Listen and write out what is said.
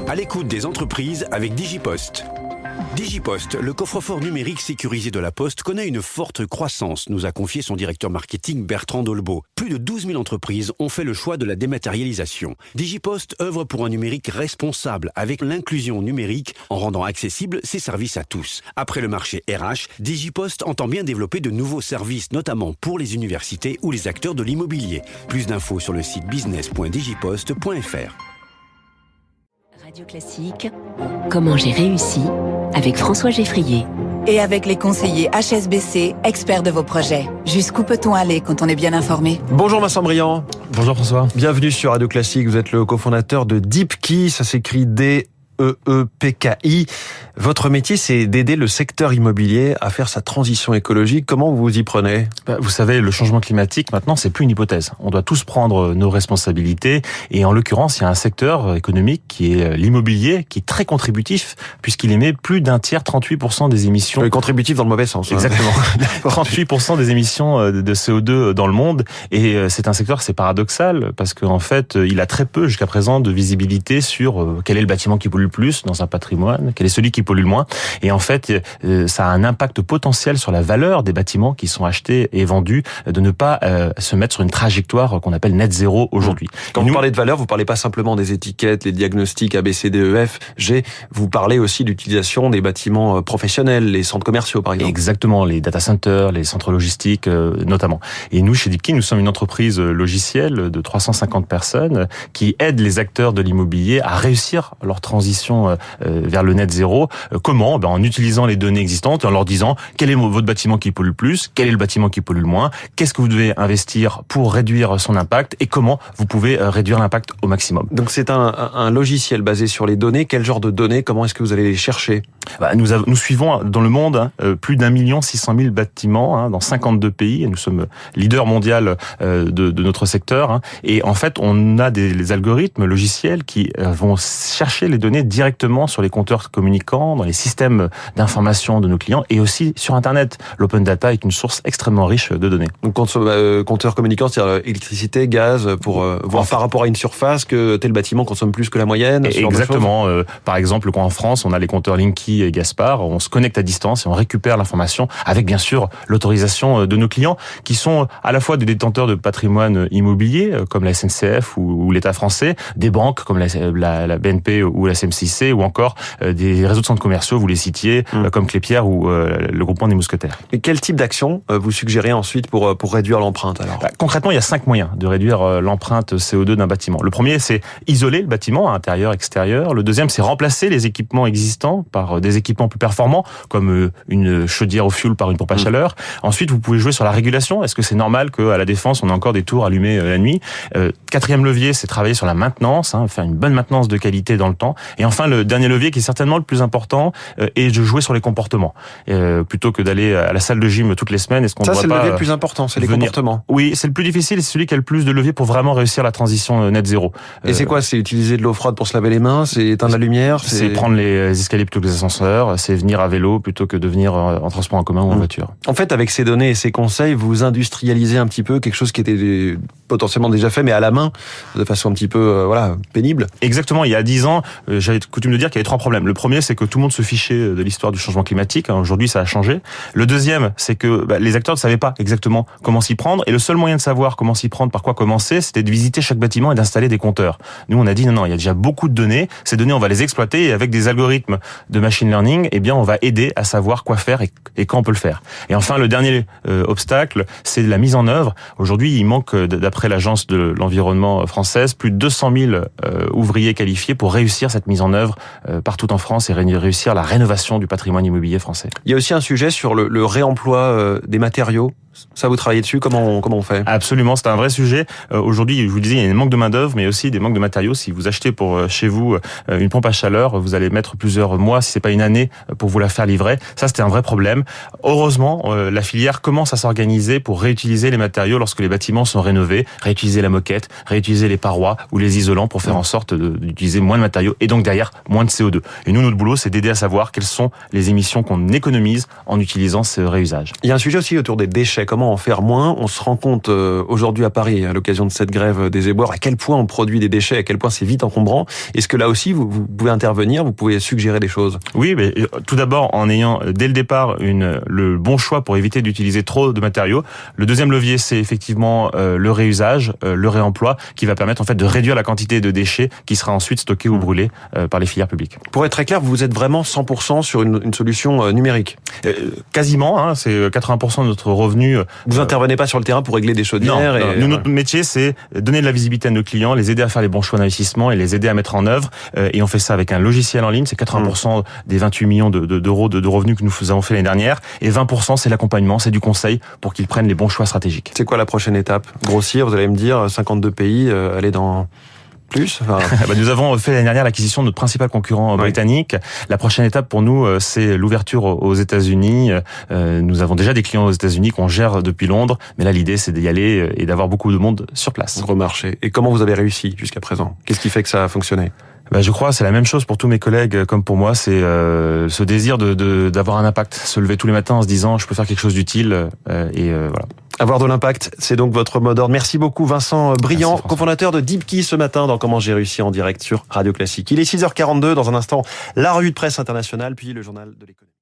À l'écoute des entreprises avec Digipost. Digipost, le coffre-fort numérique sécurisé de la Poste, connaît une forte croissance, nous a confié son directeur marketing Bertrand Dolbeau. Plus de 12 000 entreprises ont fait le choix de la dématérialisation. Digipost œuvre pour un numérique responsable avec l'inclusion numérique en rendant accessibles ses services à tous. Après le marché RH, Digipost entend bien développer de nouveaux services, notamment pour les universités ou les acteurs de l'immobilier. Plus d'infos sur le site business.digipost.fr. Radio Classique, comment j'ai réussi avec François Geffrier. Et avec les conseillers HSBC, experts de vos projets. Jusqu'où peut-on aller quand on est bien informé ? Bonjour Vincent Briand. Bonjour François. Bienvenue sur Radio Classique. Vous êtes le cofondateur de Deepki. Ça s'écrit DEEPKI. Votre métier, c'est d'aider le secteur immobilier à faire sa transition écologique. Comment vous vous y prenez ? Vous savez, le changement climatique, maintenant, c'est plus une hypothèse. On doit tous prendre nos responsabilités. Et en l'occurrence, il y a un secteur économique qui est l'immobilier, qui est très contributif, puisqu'il émet plus d'un tiers, 38% des émissions. Contributif dans le mauvais sens. Exactement. 38% des émissions de CO2 dans le monde. Et c'est un secteur, c'est paradoxal, parce qu'en fait, il a très peu, jusqu'à présent, de visibilité sur quel est le bâtiment qui pollue le plus dans un patrimoine, quel est celui qui pollue le moins. Et en fait, ça a un impact potentiel sur la valeur des bâtiments qui sont achetés et vendus, de ne pas se mettre sur une trajectoire qu'on appelle net zéro aujourd'hui. Quand vous parlez de valeur, vous parlez pas simplement des étiquettes, les diagnostics A, B, C, D, E, F, G. Vous parlez aussi d'utilisation des bâtiments professionnels, les centres commerciaux par exemple. Exactement, les data centers, les centres logistiques notamment. Et nous, chez Deepki, nous sommes une entreprise logicielle de 350 personnes qui aide les acteurs de l'immobilier à réussir leur transition vers le net zéro. Comment ? En utilisant les données existantes et en leur disant quel est votre bâtiment qui pollue le plus, quel est le bâtiment qui pollue le moins, qu'est-ce que vous devez investir pour réduire son impact et comment vous pouvez réduire l'impact au maximum. Donc c'est un logiciel basé sur les données. Quel genre de données ? Comment est-ce que vous allez les chercher ? Nous suivons dans le monde plus d'1 600 000 bâtiments dans 52 pays. Et nous sommes leader mondial de notre secteur. Et en fait, on a des algorithmes logiciels qui vont chercher les données directement sur les compteurs communicants, dans les systèmes d'information de nos clients et aussi sur Internet. L'open data est une source extrêmement riche de données. Donc compteur communicant, c'est-à-dire électricité, gaz, pour voir par rapport à une surface que tel bâtiment consomme plus que la moyenne. Exactement. Par exemple, quand en France, on a les compteurs Linky et Gaspard, on se connecte à distance et on récupère l'information avec bien sûr l'autorisation de nos clients qui sont à la fois des détenteurs de patrimoine immobilier comme la SNCF ou l'État français, des banques comme la BNP ou la CMCC ou encore des réseaux de centres commerciaux, vous les citiez, comme Clépierre ou le groupement des Mousquetaires. Et quel type d'action vous suggérez ensuite pour réduire l'empreinte alors ? Concrètement, il y a 5 moyens de réduire l'empreinte CO2 d'un bâtiment. Le premier, c'est isoler le bâtiment, intérieur, extérieur. Le deuxième, c'est remplacer les équipements existants par des équipements plus performants, comme une chaudière au fioul par une pompe à chaleur. Ensuite, vous pouvez jouer sur la régulation. Est-ce que c'est normal qu'à la Défense, on a encore des tours allumées la nuit ? Quatrième levier, c'est travailler sur la maintenance, faire une bonne maintenance de qualité dans le temps. Et enfin, le dernier levier, qui est certainement le plus important, est de jouer sur les comportements. Plutôt que d'aller à la salle de gym toutes les semaines, est-ce qu'on ne doit pas... Ça, c'est le levier le plus important, c'est les comportements. Oui, c'est le plus difficile, c'est celui qui a le plus de leviers pour vraiment réussir la transition net zéro. Et c'est quoi ? C'est utiliser de l'eau froide pour se laver les mains ? C'est éteindre la lumière ? C'est prendre les escaliers plutôt que les ascenseurs, c'est venir à vélo plutôt que de venir en transport en commun ou en voiture. En fait, avec ces données et ces conseils, vous industrialisez un petit peu quelque chose qui était potentiellement déjà fait, mais à la main, de façon un petit peu pénible. Exactement. Il y a 10 ans, j'avais coutume de dire qu'il y avait 3 problèmes. Le premier, c'est que tout le monde se fichait de l'histoire du changement climatique. Aujourd'hui, ça a changé. Le deuxième, c'est que les acteurs ne savaient pas exactement comment s'y prendre. Et le seul moyen de savoir comment s'y prendre, par quoi commencer, c'était de visiter chaque bâtiment et d'installer des compteurs. Nous, on a dit non, il y a déjà beaucoup de données. Ces données, on va les exploiter et avec des algorithmes de machine learning, on va aider à savoir quoi faire et quand on peut le faire. Et enfin, le dernier obstacle, c'est la mise en œuvre. Aujourd'hui, il manque, d'après l'Agence de l'environnement française, plus de 200 000 ouvriers qualifiés pour réussir cette mise en œuvre partout en France et réussir la rénovation du patrimoine immobilier français. Il y a aussi un sujet sur le réemploi des matériaux. Ça, vous travaillez dessus ? Comment on fait ? Absolument, c'est un vrai sujet. Aujourd'hui, je vous disais, il y a un manque de main-d'œuvre, mais aussi des manques de matériaux. Si vous achetez pour chez vous une pompe à chaleur, vous allez mettre plusieurs mois, si c'est pas une année, pour vous la faire livrer. Ça, c'était un vrai problème. Heureusement, la filière commence à s'organiser pour réutiliser les matériaux lorsque les bâtiments sont rénovés, réutiliser la moquette, réutiliser les parois ou les isolants pour faire en sorte d'utiliser moins de matériaux et donc derrière moins de CO2. Et nous, notre boulot, c'est d'aider à savoir quelles sont les émissions qu'on économise en utilisant ce réusage. Il y a un sujet aussi autour des déchets. comment en faire moins. On se rend compte aujourd'hui à Paris, à l'occasion de cette grève des éboueurs, à quel point on produit des déchets, à quel point c'est vite encombrant. Est-ce que là aussi, vous pouvez intervenir, vous pouvez suggérer des choses? Oui, mais tout d'abord en ayant dès le départ le bon choix pour éviter d'utiliser trop de matériaux. Le deuxième levier, c'est effectivement le réusage, le réemploi, qui va permettre en fait de réduire la quantité de déchets qui sera ensuite stockée ou brûlée par les filières publiques. Pour être très clair, vous êtes vraiment 100% sur une solution numérique? Quasiment, hein, c'est 80% de notre revenu. Vous intervenez pas sur le terrain pour régler des chaudières? Non, nous, notre métier, c'est donner de la visibilité à nos clients, les aider à faire les bons choix d'investissement et les aider à mettre en œuvre. Et on fait ça avec un logiciel en ligne. C'est 80% des 28 millions d'euros de revenus que nous avons fait l'année dernière. Et 20%, c'est l'accompagnement, c'est du conseil pour qu'ils prennent les bons choix stratégiques. C'est quoi la prochaine étape? Grossir, vous allez me dire, 52 pays, aller dans... plus? Nous avons fait l'année dernière l'acquisition de notre principal concurrent britannique. La prochaine étape pour nous, c'est l'ouverture aux États-Unis. Nous avons déjà des clients aux États-Unis qu'on gère depuis Londres, mais là l'idée c'est d'y aller et d'avoir beaucoup de monde sur place. Gros marché. Et comment vous avez réussi jusqu'à présent? Qu'est-ce qui fait que ça a fonctionné? Je crois c'est la même chose pour tous mes collègues comme pour moi, c'est ce désir d'avoir un impact, se lever tous les matins en se disant je peux faire quelque chose d'utile et voilà. Avoir de l'impact, c'est donc votre mot d'ordre. Merci beaucoup Vincent Briand, cofondateur de Deepkey ce matin dans Comment j'ai réussi en direct sur Radio Classique. Il est 6h42, dans un instant, la revue de presse internationale, puis le journal de l'économie.